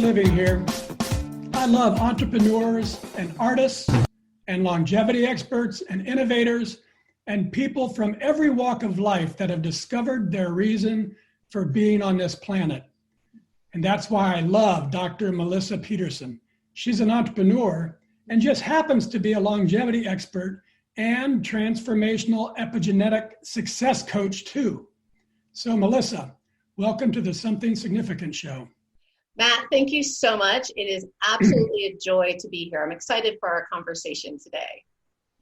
living here. I love entrepreneurs and artists and longevity experts and innovators and people from every walk of life that have discovered their reason for being on this planet. And that's why I love Dr. Melissa Peterson. She's an entrepreneur and just happens to be a longevity expert and transformational epigenetic success coach too. So Melissa, welcome to the Something Significant Show. Matt, thank you so much. It is absolutely a joy to be here. I'm excited for our conversation today.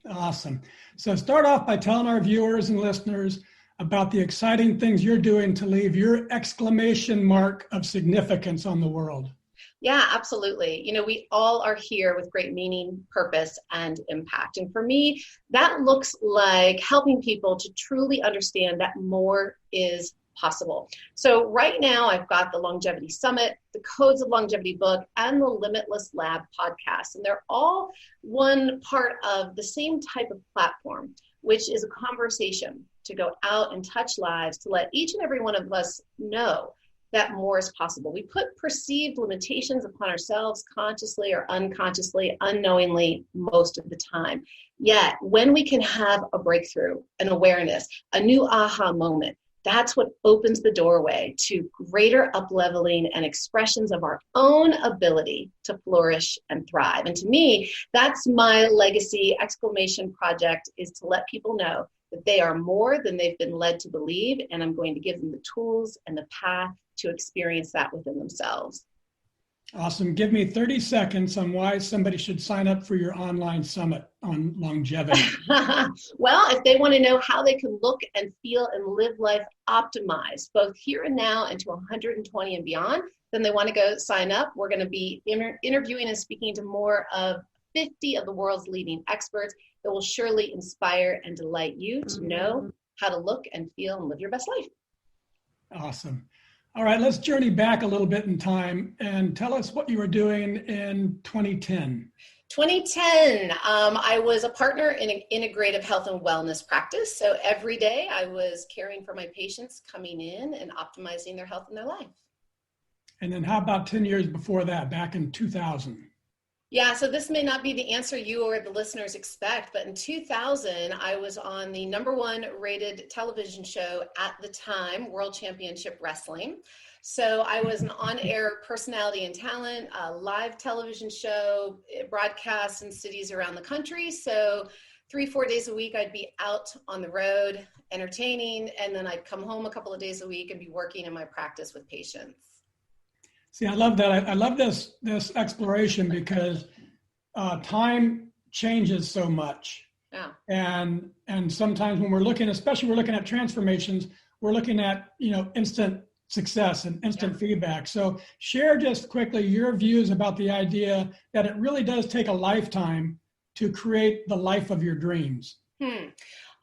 Awesome. So start off by telling our viewers and listeners about the exciting things you're doing to leave your exclamation mark of significance on the world. Yeah, absolutely. You know, we all are here with great meaning, purpose, and impact. And for me, that looks like helping people to truly understand that more is possible. So right now I've got the Longevity Summit, the Codes of Longevity book, and the Limitless Lab podcast. And they're all one part of the same type of platform, which is a conversation to go out and touch lives, to let each and every one of us know that more is possible. We put perceived limitations upon ourselves consciously or unconsciously, unknowingly, most of the time. Yet when we can have a breakthrough, an awareness, a new aha moment, that's what opens the doorway to greater up-leveling and expressions of our own ability to flourish and thrive. And to me, that's my legacy exclamation project, is to let people know that they are more than they've been led to believe, and I'm going to give them the tools and the path to experience that within themselves. Awesome. Give me 30 seconds on why somebody should sign up for your online summit on longevity. Well, if they want to know how they can look and feel and live life optimized, both here and now and to 120 and beyond, then they want to go sign up. We're going to be interviewing and speaking to more of 50 of the world's leading experts that will surely inspire and delight you to know how to look and feel and live your best life. Awesome. All right, let's journey back a little bit in time and tell us what you were doing in 2010. 2010, I was a partner in an integrative health and wellness practice. So every day I was caring for my patients coming in and optimizing their health and their life. And then how about 10 years before that, back in 2000? Yeah, so this may not be the answer you or the listeners expect, but in 2000, I was on the #1 rated television show at the time, World Championship Wrestling. So I was an on-air personality and talent, a live television show, broadcast in cities around the country. So 3-4 days a week, I'd be out on the road entertaining, and then I'd come home a couple of days a week and be working in my practice with patients. See, I love that. I love this exploration because time changes so much. Yeah. And sometimes when we're looking at transformations, we're looking at, instant success and instant feedback. So share just quickly your views about the idea that it really does take a lifetime to create the life of your dreams.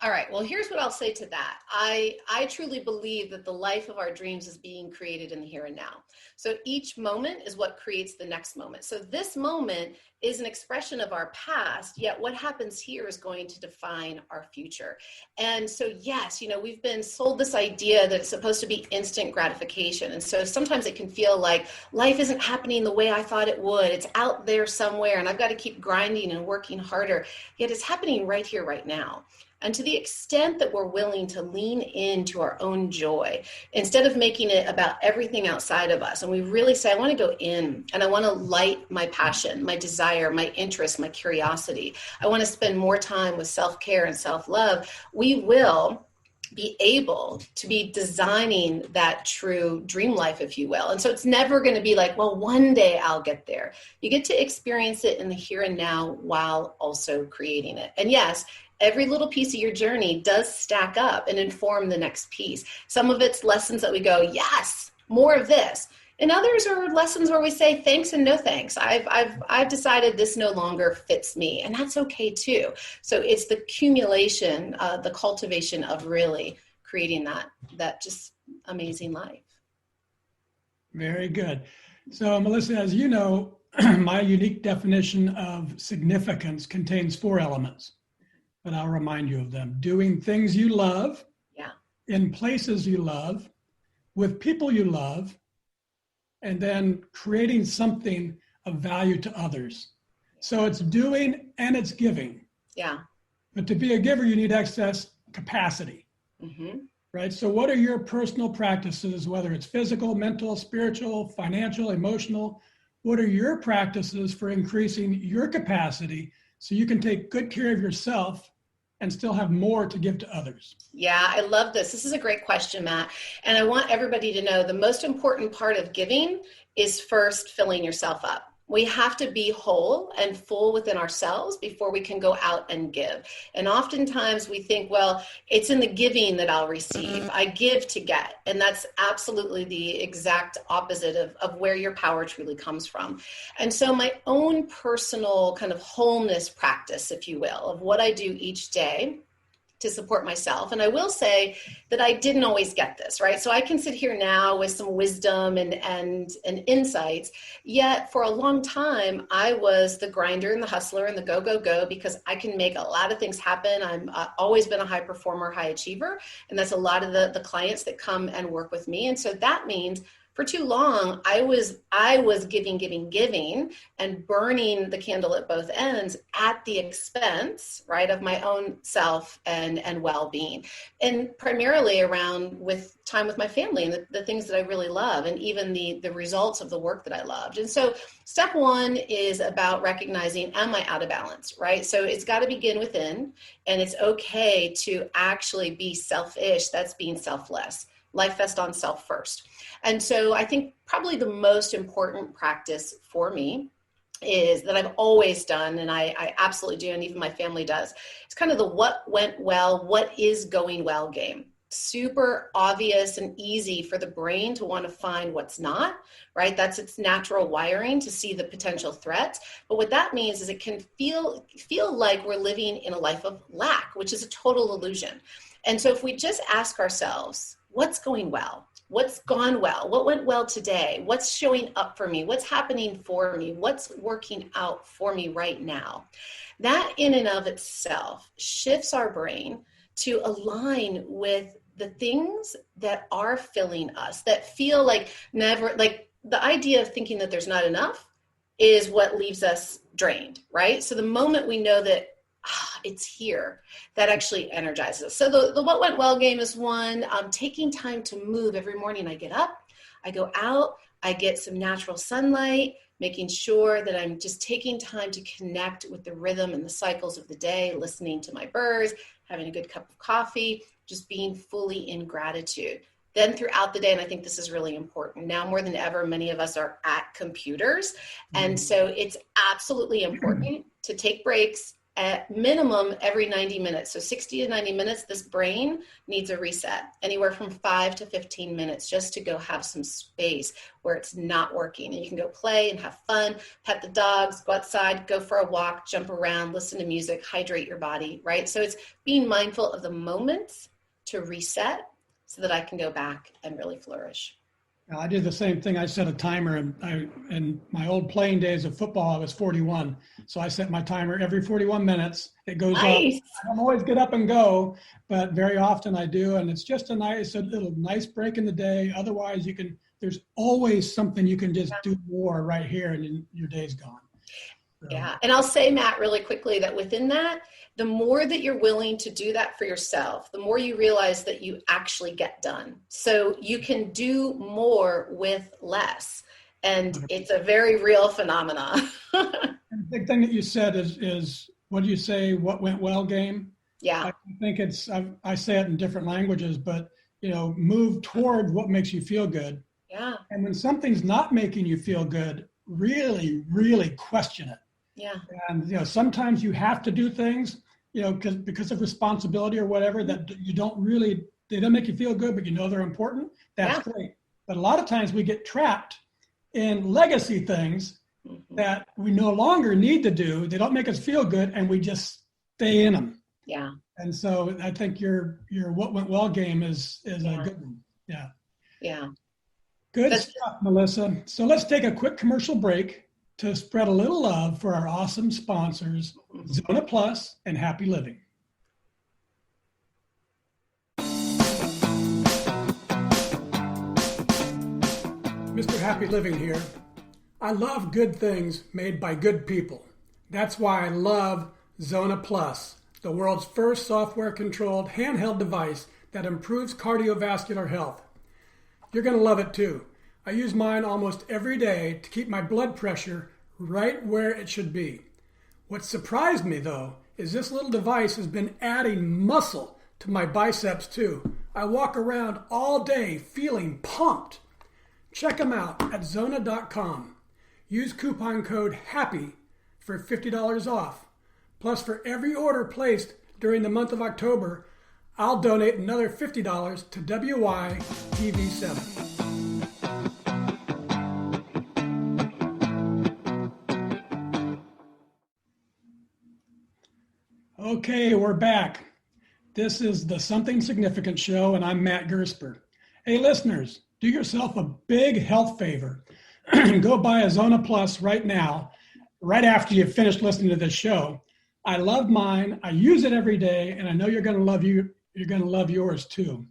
All right. Well, here's what I'll say to that. I truly believe that the life of our dreams is being created in the here and now. So each moment is what creates the next moment. So this moment is an expression of our past, yet what happens here is going to define our future. And so, yes, we've been sold this idea that it's supposed to be instant gratification. And so sometimes it can feel like life isn't happening the way I thought it would. It's out there somewhere and I've got to keep grinding and working harder. Yet it's happening right here, right now. And to the extent that we're willing to lean into our own joy, instead of making it about everything outside of us, and we really say, I want to go in and I want to light my passion, my desire, my interest, my curiosity. I want to spend more time with self-care and self-love. We will be able to be designing that true dream life, if you will. And so it's never going to be like, well, one day I'll get there. You get to experience it in the here and now while also creating it. And yes, every little piece of your journey does stack up and inform the next piece. Some of it's lessons that we go, yes, more of this. And others are lessons where we say thanks and no thanks. I've decided this no longer fits me, and that's okay too. So it's the accumulation, the cultivation of really creating that just amazing life. Very good. So Melissa, as you know, my unique definition of significance contains 4 elements. But I'll remind you of them. Doing things you love, in places you love, with people you love, and then creating something of value to others. So it's doing and it's giving. Yeah. But to be a giver, you need excess capacity. Mm-hmm. Right? So what are your personal practices, whether it's physical, mental, spiritual, financial, emotional? What are your practices for increasing your capacity so you can take good care of yourself and still have more to give to others? Yeah, I love this. This is a great question, Matt. And I want everybody to know the most important part of giving is first filling yourself up. We have to be whole and full within ourselves before we can go out and give. And oftentimes we think, well, it's in the giving that I'll receive. I give to get. And that's absolutely the exact opposite of where your power truly comes from. And so my own personal kind of wholeness practice, if you will, of what I do each day to support myself. And I will say that I didn't always get this, right? So I can sit here now with some wisdom and insights, yet for a long time, I was the grinder and the hustler and the go, because I can make a lot of things happen. I'm always been a high performer, high achiever. And that's a lot of the clients that come and work with me. And so that means for too long, I was giving, and burning the candle at both ends at the expense, right, of my own self and well-being, and primarily around with time with my family and the things that I really love, and even the results of the work that I loved. And so step one is about recognizing, am I out of balance, right? So it's got to begin within, and it's okay to actually be selfish. That's being selfless. Life best on self first. And so I think probably the most important practice for me is that I've always done, and I absolutely do, and even my family does. It's kind of the what went well, what is going well game. Super obvious and easy for the brain to want to find what's not, right? That's its natural wiring to see the potential threats. But what that means is it can feel like we're living in a life of lack, which is a total illusion. And so if we just ask ourselves, what's going well? What's gone well? What went well today? What's showing up for me? What's happening for me? What's working out for me right now? That in and of itself shifts our brain to align with the things that are filling us, that feel like never, like the idea of thinking that there's not enough is what leaves us drained, right? So the moment we know that it's here, that actually energizes us. So the what went well game is one, taking time to move every morning. I get up, I go out, I get some natural sunlight, making sure that I'm just taking time to connect with the rhythm and the cycles of the day, listening to my birds, having a good cup of coffee, just being fully in gratitude. Then throughout the day, and I think this is really important, now more than ever, many of us are at computers. And so it's absolutely important to take breaks at minimum every 90 minutes. So 60 to 90 minutes, this brain needs a reset, anywhere from 5 to 15 minutes, just to go have some space where it's not working. And you can go play and have fun, pet the dogs, go outside, go for a walk, jump around, listen to music, hydrate your body, right? So it's being mindful of the moments to reset so that I can go back and really flourish. I did the same thing. I set a timer, and in my old playing days of football, I was 41. So I set my timer every 41 minutes. It goes up. I don't always get up and go, but very often I do. And it's just a little nice break in the day. Otherwise, there's always something you can just do more right here, and your day's gone. So. Yeah. And I'll say, Matt, really quickly, that within that, the more that you're willing to do that for yourself, the more you realize that you actually get done. So you can do more with less. And it's a very real phenomenon. The big thing that you said is what do you say, what went well game? Yeah. I think I say it in different languages, but, move toward what makes you feel good. Yeah. And when something's not making you feel good, really, really question it. Yeah. And, sometimes you have to do things, because of responsibility or whatever that they don't make you feel good, but they're important. That's great. But a lot of times we get trapped in legacy things that we no longer need to do. They don't make us feel good, and we just stay in them. Yeah. And so I think your what went well game is a good one. Yeah. Yeah. Good stuff, Melissa. So let's take a quick commercial break to spread a little love for our awesome sponsors, Zona Plus and Happy Living. Mr. Happy Living here. I love good things made by good people. That's why I love Zona Plus, the world's first software-controlled handheld device that improves cardiovascular health. You're going to love it too. I use mine almost every day to keep my blood pressure right where it should be. What surprised me though is this little device has been adding muscle to my biceps too. I walk around all day feeling pumped. Check them out at Zona.com. Use coupon code HAPPY for $50 off. Plus, for every order placed during the month of October, I'll donate another $50 to WYTV7. Okay, we're back. This is the Something Significant Show, and I'm Matt Gersper. Hey, listeners, do yourself a big health favor. Go buy a Zona Plus right now, right after you've finished listening to this show. I love mine. I use it every day, and I know you're going to love yours too.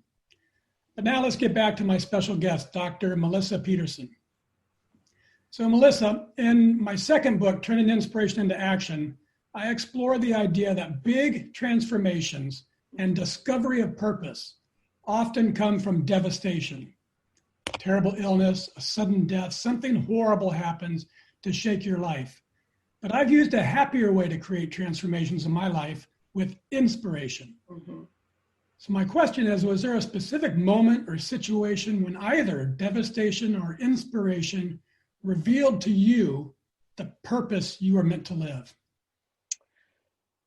But now let's get back to my special guest, Dr. Melissa Peterson. So Melissa, in my second book, Turning Inspiration into Action, I explore the idea that big transformations and discovery of purpose often come from devastation. Terrible illness, a sudden death, something horrible happens to shake your life. But I've used a happier way to create transformations in my life with inspiration. Mm-hmm. So my question is, was there a specific moment or situation when either devastation or inspiration revealed to you the purpose you were meant to live?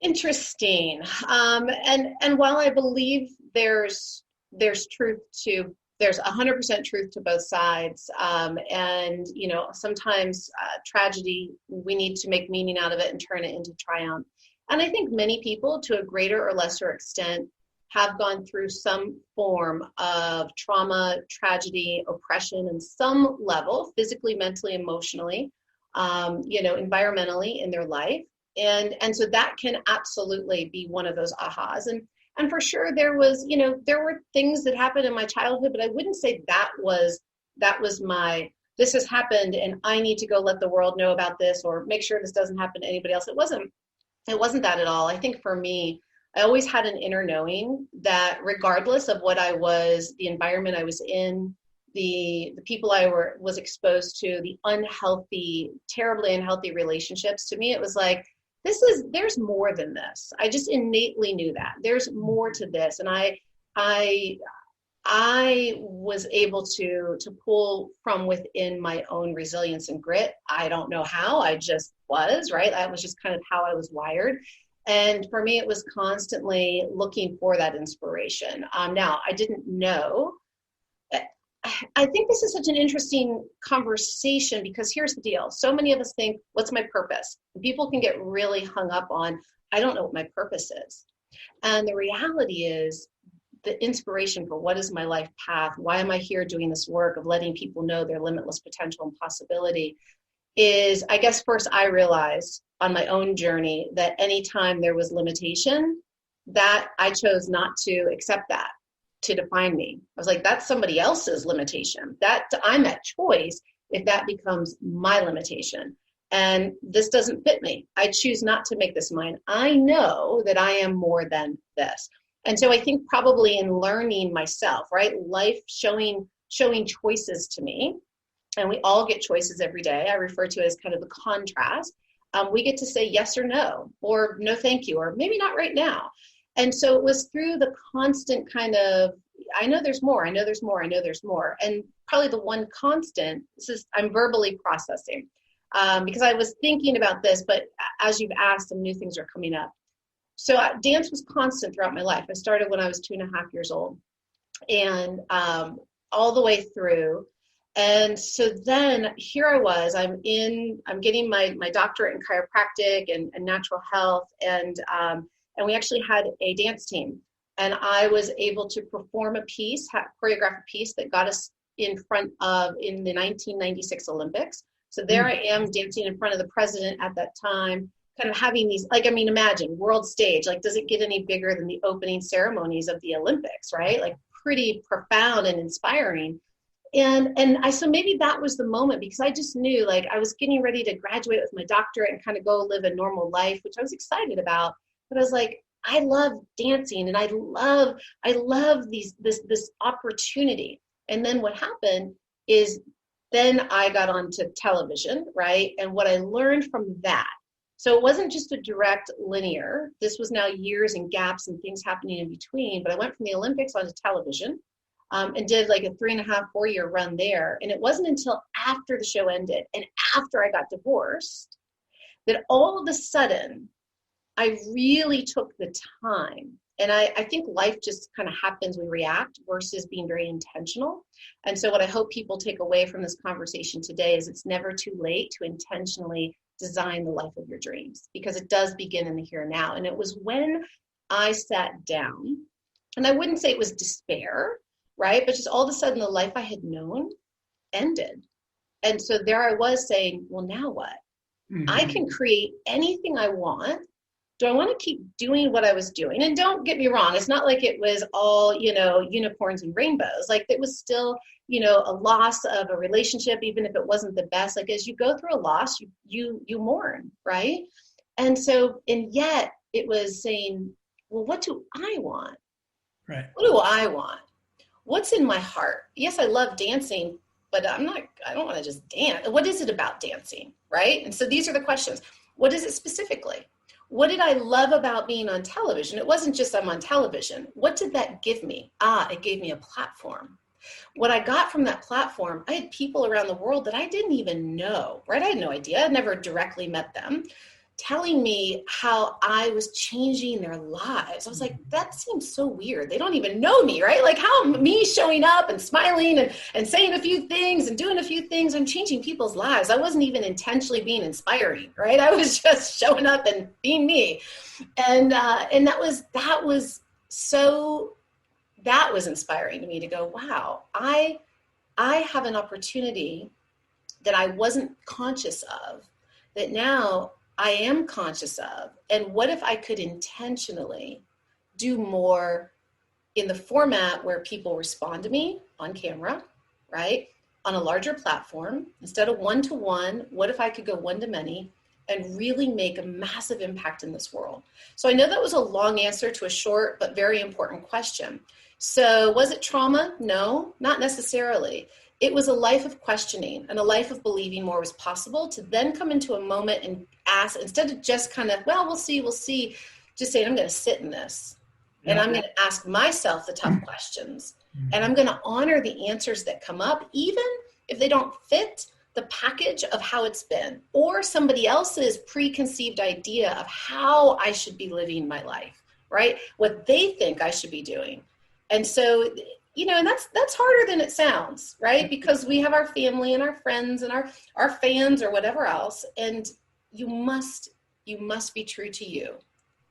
Interesting. And while I believe there's truth to, there's 100% truth to both sides. And, you know, sometimes tragedy, we need to make meaning out of it and turn it into triumph. And I think many people, to a greater or lesser extent, have gone through some form of trauma, tragedy, oppression, in some level, physically, mentally, emotionally, environmentally in their life. And so that can absolutely be one of those ahas. And for sure there were things that happened in my childhood, but I wouldn't say that was my, this has happened and I need to go let the world know about this or make sure this doesn't happen to anybody else. It wasn't that at all. I think for me, I always had an inner knowing that regardless of what I was, the environment I was in, the people I was exposed to, the terribly unhealthy relationships, to me, it was like, there's more than this. I just innately knew that there's more to this. And I was able to pull from within my own resilience and grit. I don't know how, I just was, right? That was just kind of how I was wired. And for me, it was constantly looking for that inspiration. Now, I didn't know. I think this is such an interesting conversation because here's the deal. So many of us think, what's my purpose? People can get really hung up on, I don't know what my purpose is. And the reality is the inspiration for what is my life path? Why am I here doing this work of letting people know their limitless potential and possibility is, I guess, first I realized on my own journey that anytime there was limitation, that I chose not to accept that to define me. I was like, that's somebody else's limitation. That I'm at choice if that becomes my limitation. And this doesn't fit me. I choose not to make this mine. I know that I am more than this. And so I think probably in learning myself, right? Life showing choices to me. And we all get choices every day. I refer to it as kind of the contrast. We get to say yes or no, or no, thank you, or maybe not right now. And so it was through the constant kind of, I know there's more, I know there's more, I know there's more. And probably the one constant, I'm verbally processing because I was thinking about this, but as you've asked, some new things are coming up. So dance was constant throughout my life. I started when I was 2.5 years old and all the way through. And so then here I was, I'm getting my doctorate in chiropractic and natural health. And we actually had a dance team. And I was able to perform a piece, choreograph a piece that got us in the 1996 Olympics. So there I am dancing in front of the president at that time, kind of having these, imagine world stage, does it get any bigger than the opening ceremonies of the Olympics, right? Pretty profound and inspiring. So maybe that was the moment, because I just knew, like, I was getting ready to graduate with my doctorate and kind of go live a normal life, which I was excited about. But I was like, I love dancing, and I love this opportunity. And then what happened is, then I got onto television, right? And what I learned from that, so it wasn't just a direct linear. This was now years and gaps and things happening in between. But I went from the Olympics onto television, and did like a 3.5, 4-year run there. And it wasn't until after the show ended and after I got divorced that all of a sudden I really took the time. And I think life just kind of happens, we react versus being very intentional. And so what I hope people take away from this conversation today is it's never too late to intentionally design the life of your dreams, because it does begin in the here and now. And it was when I sat down, and I wouldn't say it was despair, right? But just all of a sudden the life I had known ended. And so there I was saying, well, now what? Mm-hmm. I can create anything I want. Do I want to keep doing what I was doing? And don't get me wrong, it's not like it was all, unicorns and rainbows. Like, it was still, a loss of a relationship, even if it wasn't the best. Like, as you go through a loss, you mourn, right? And yet it was saying, well, what do I want? Right. What do I want? What's in my heart? Yes, I love dancing, but I don't want to just dance. What is it about dancing, right? And so these are the questions. What is it specifically? What did I love about being on television? It wasn't just I'm on television. What did that give me? It gave me a platform. What I got from that platform, I had people around the world that I didn't even know, right? I had no idea. I'd never directly met them, telling me how I was changing their lives. I was like, that seems so weird. They don't even know me, right? Like, how me showing up and smiling and saying a few things and doing a few things, I'm changing people's lives. I wasn't even intentionally being inspiring, right? I was just showing up and being me. And that was inspiring to me to go, wow, I have an opportunity that I wasn't conscious of, that now I am conscious of. And what if I could intentionally do more in the format where people respond to me on camera, right? On a larger platform, instead of one-to-one, what if I could go one-to-many and really make a massive impact in this world? So I know that was a long answer to a short but very important question. So was it trauma? No, not necessarily. It was a life of questioning and a life of believing more was possible, to then come into a moment and ask, instead of just kind of, well, we'll see, just saying, I'm going to sit in this and I'm going to ask myself the tough questions, and I'm going to honor the answers that come up, even if they don't fit the package of how it's been or somebody else's preconceived idea of how I should be living my life, right? What they think I should be doing. And so, and that's harder than it sounds, right? Because we have our family and our friends and our fans or whatever else. And you must be true to you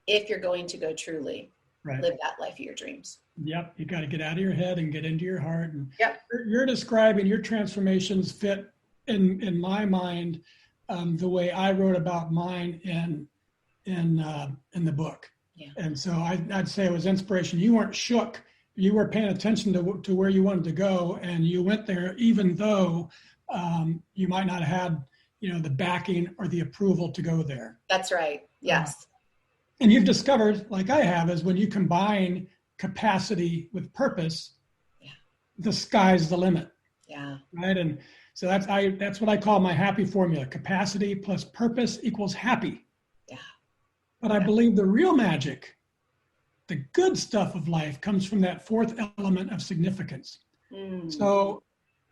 if you're going to go truly live that life of your dreams. Yep. You got to get out of your head and get into your heart. And you're describing your transformations fit in my mind the way I wrote about mine in the book. Yeah. And so I'd say it was inspiration. You weren't shook. You were paying attention to where you wanted to go, and you went there, even though you might not have had, the backing or the approval to go there. That's right. Yes. And you've discovered, like I have, is when you combine capacity with purpose, the sky's the limit. Yeah. Right. And so that's what I call my happy formula. Capacity plus purpose equals happy. Yeah. But I believe the real magic, the good stuff of life, comes from that fourth element of significance. So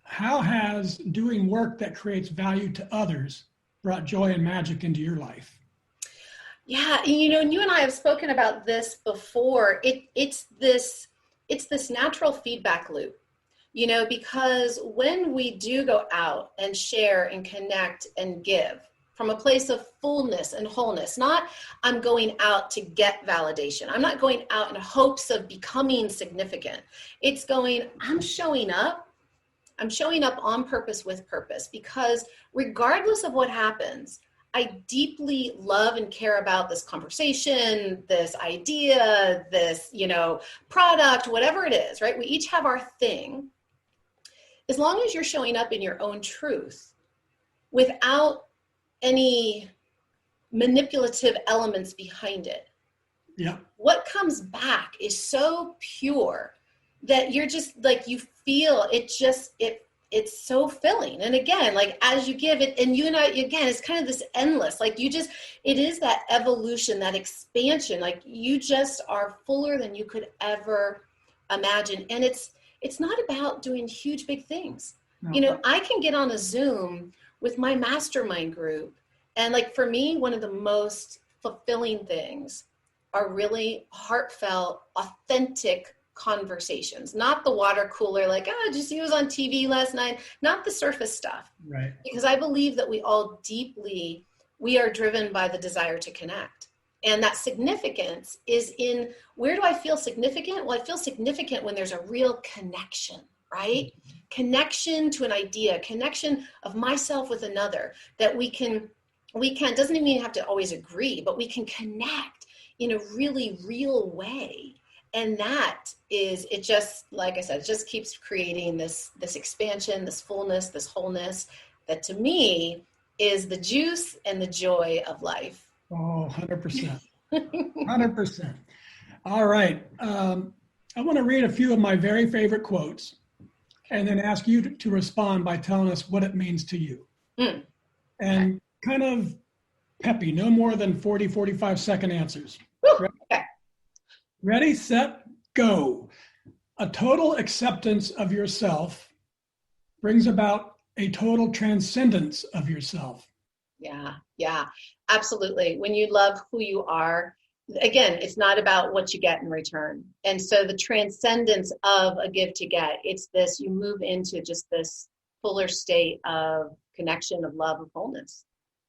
how has doing work that creates value to others brought joy and magic into your life? Yeah, and you and I have spoken about this before. It's this natural feedback loop, because when we do go out and share and connect and give from a place of fullness and wholeness, not I'm going out to get validation. I'm not going out in hopes of becoming significant. It's going, I'm showing up on purpose with purpose, because regardless of what happens, I deeply love and care about this conversation, this idea, this, product, whatever it is, right? We each have our thing. as long as you're showing up in your own truth without any manipulative elements behind it, Yeah. what comes back is so pure that you're just like, you feel it, just it's so filling. And again, like as you give it, and you and I, again, it's kind of this endless, like it is that evolution, that expansion, like you just are fuller than you could ever imagine. And it's not about doing huge, big things. No. You know, I can get on a Zoom with my mastermind group. And like, for me, one of the most fulfilling things are really heartfelt, authentic conversations, not the water cooler, like, just he was on TV last night, not the surface stuff. Right. Because I believe that we all deeply, we are driven by the desire to connect. And that significance is in, where do I feel significant? Well, I feel significant when there's a real connection, right? Connection to an idea, connection of myself with another, that we can, doesn't even mean you have to always agree, but we can connect in a really real way. And that is, it just, like I said, it just keeps creating this expansion, this fullness, this wholeness, that to me is the juice and the joy of life. Oh, 100%. 100%. All right. I want to read a few of my very favorite quotes and then ask you to respond by telling us what it means to you. And kind of peppy, no more than 40, 45-second answers. Okay. Ready, set, go. A total acceptance of yourself brings about a total transcendence of yourself. Yeah, absolutely. When you love who you are, again, it's not about what you get in return. And so the transcendence of a give to get, it's this, you move into just this fuller state of connection, of love, of wholeness.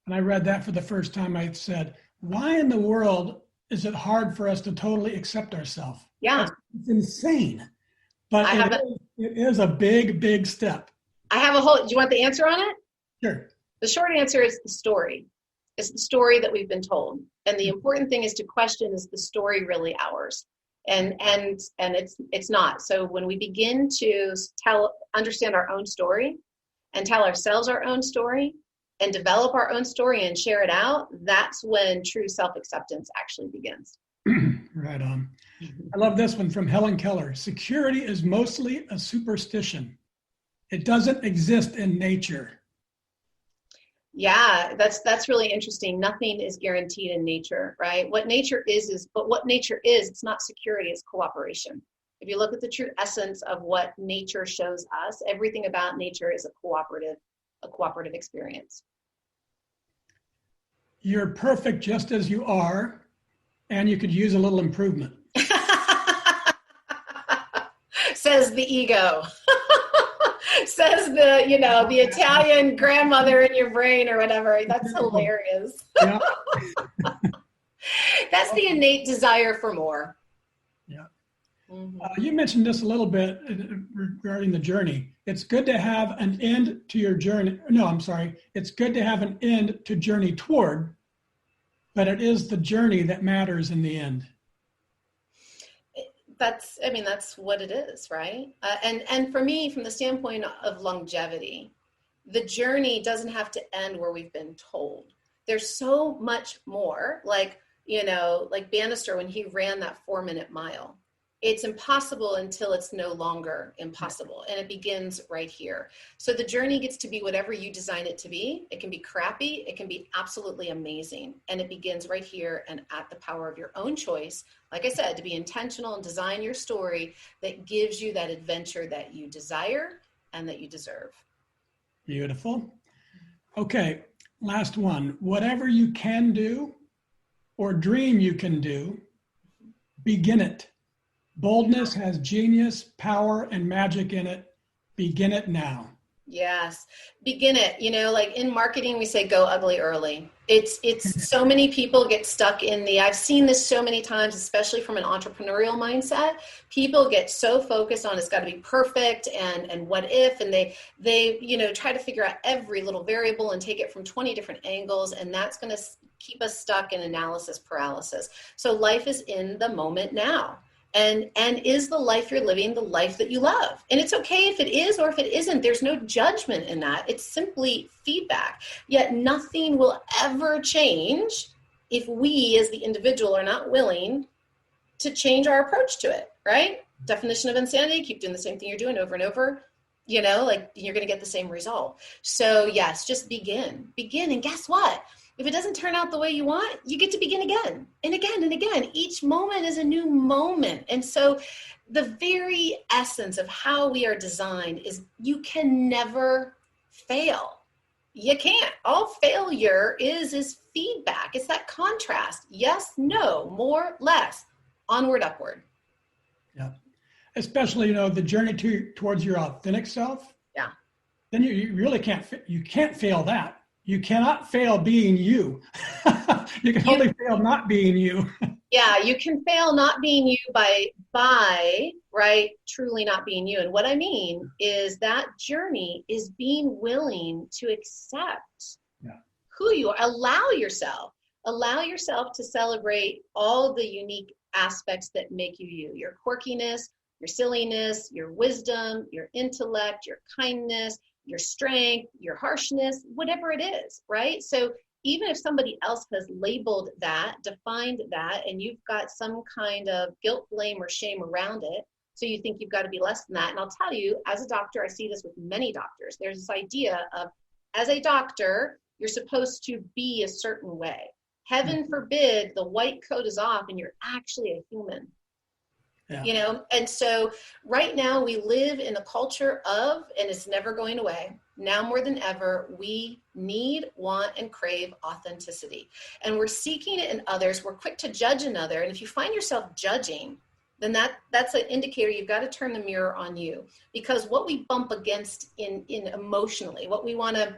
And I read that for the first time. I said, why in the world is it hard for us to totally accept ourselves? Yeah. It's insane. But it is a big, big step. I have a whole, do you want the answer on it? Sure. The short answer is the story. It's the story that we've been told. And the important thing is to question, is the story really ours? And it's not. So when we begin to understand our own story and tell ourselves our own story and develop our own story and share it out, that's when true self-acceptance actually begins. Right on. I love this one from Helen Keller. Security is mostly a superstition. It doesn't exist in nature. Yeah, that's really interesting. Nothing is guaranteed in nature, right? What nature is, it's not security, it's cooperation. If you look at the true essence of what nature shows us, everything about nature is a cooperative experience. You're perfect just as you are, and you could use a little improvement. Says the ego. Says the Italian grandmother in your brain or whatever. That's hilarious. Yeah. That's the innate desire for more. Yeah. Mm-hmm. You mentioned this a little bit regarding the journey. It's good to have an end to your journey. No, I'm sorry. It's good to have an end to journey toward, but it is the journey that matters in the end. That's what it is, right? And for me, from the standpoint of longevity, the journey doesn't have to end where we've been told. There's so much more, like Bannister, when he ran that 4-minute mile, it's impossible until it's no longer impossible. And it begins right here. So the journey gets to be whatever you design it to be. It can be crappy. It can be absolutely amazing. And it begins right here and at the power of your own choice. Like I said, to be intentional and design your story that gives you that adventure that you desire and that you deserve. Beautiful. Okay, last one. Whatever you can do or dream you can do, begin it. Boldness has genius, power, and magic in it. Begin it now. Yes. Begin it. Like in marketing, we say go ugly early. It's so many people get stuck in I've seen this so many times, especially from an entrepreneurial mindset. People get so focused on it's got to be perfect and what if, and they try to figure out every little variable and take it from 20 different angles. And that's going to keep us stuck in analysis paralysis. So life is in the moment now. And is the life you're living the life that you love? And it's okay if it is or if it isn't. There's no judgment in that. It's simply feedback. Yet nothing will ever change if we as the individual are not willing to change our approach to it, right? Definition of insanity, keep doing the same thing you're doing over and over, like you're going to get the same result. So yes, just begin. And guess what? If it doesn't turn out the way you want, you get to begin again and again and again. Each moment is a new moment. And so the very essence of how we are designed is you can never fail. You can't. All failure is feedback. It's that contrast. Yes, no, more, less, onward, upward. Yeah. Especially, the journey towards your authentic self. Yeah. Then you really can't fail that. You cannot fail being you. You can only fail not being you. Yeah, you can fail not being you by right, truly not being you. And what I mean is that journey is being willing to accept who you are. Allow yourself to celebrate all the unique aspects that make you, your quirkiness, your silliness, your wisdom, your intellect, your kindness, your strength, your harshness, whatever it is, right? So even if somebody else has labeled that, defined that, and you've got some kind of guilt, blame, or shame around it, so you think you've got to be less than that. And I'll tell you, as a doctor, I see this with many doctors. There's this idea of, as a doctor, you're supposed to be a certain way. Heaven forbid the white coat is off and you're actually a human. Yeah. And so right now we live in a culture of, and it's never going away, now more than ever, we need, want, and crave authenticity. And we're seeking it in others. We're quick to judge another. And if you find yourself judging, then that's an indicator you've got to turn the mirror on you. Because what we bump against in emotionally, what we want to,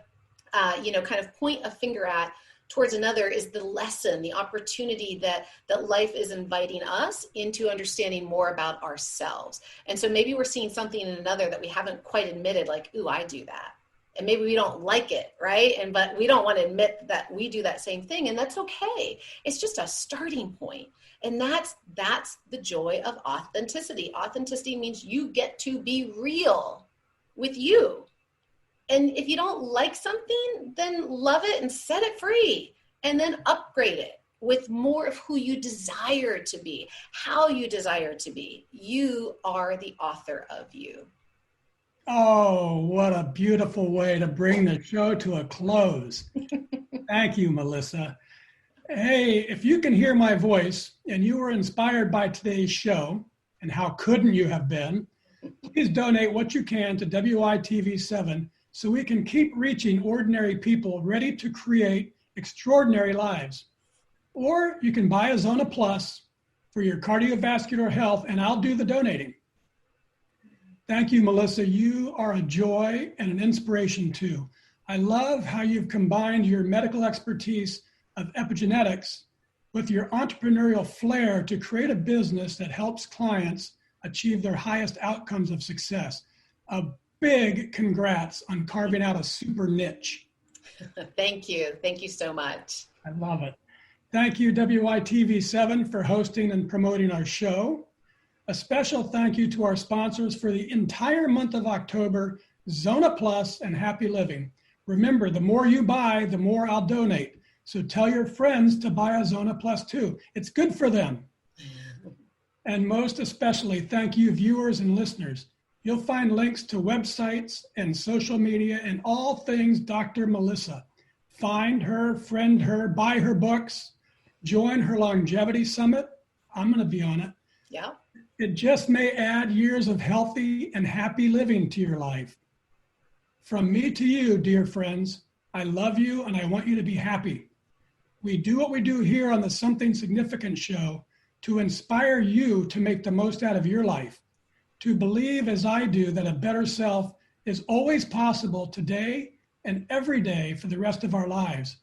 kind of point a finger at towards another is the lesson, the opportunity that life is inviting us into understanding more about ourselves. And so maybe we're seeing something in another that we haven't quite admitted, like, ooh, I do that. And maybe we don't like it, right? But we don't want to admit that we do that same thing, and that's okay. It's just a starting point. And that's the joy of authenticity. Authenticity means you get to be real with you. And if you don't like something, then love it and set it free, and then upgrade it with more of who you desire to be, how you desire to be. You are the author of you. Oh, what a beautiful way to bring the show to a close. Thank you, Melissa. Hey, if you can hear my voice and you were inspired by today's show, and how couldn't you have been, please donate what you can to WITV7 so we can keep reaching ordinary people ready to create extraordinary lives. Or you can buy a Zona Plus for your cardiovascular health, and I'll do the donating. Thank you, Melissa. You are a joy and an inspiration too. I love how you've combined your medical expertise of epigenetics with your entrepreneurial flair to create a business that helps clients achieve their highest outcomes of success. A big congrats on carving out a super niche. Thank you. Thank you so much. I love it. Thank you, WITV7, for hosting and promoting our show. A special thank you to our sponsors for the entire month of October, Zona Plus and Happy Living. Remember, the more you buy, the more I'll donate. So tell your friends to buy a Zona Plus too. It's good for them. And most especially, thank you, viewers and listeners. You'll find links to websites and social media and all things Dr. Melissa. Find her, friend her, buy her books, join her longevity summit. I'm going to be on it. Yeah. It just may add years of healthy and happy living to your life. From me to you, dear friends, I love you and I want you to be happy. We do what we do here on the Something Significant show to inspire you to make the most out of your life, to believe as I do that a better self is always possible today and every day for the rest of our lives.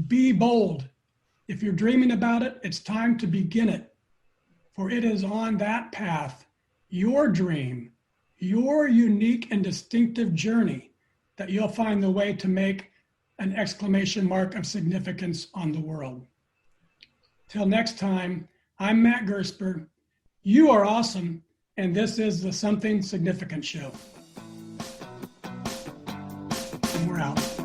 Be bold. If you're dreaming about it, it's time to begin it. For it is on that path, your dream, your unique and distinctive journey, that you'll find the way to make an exclamation mark of significance on the world. Till next time, I'm Matt Gersper. You are awesome, and this is the Something Significant Show. And we're out.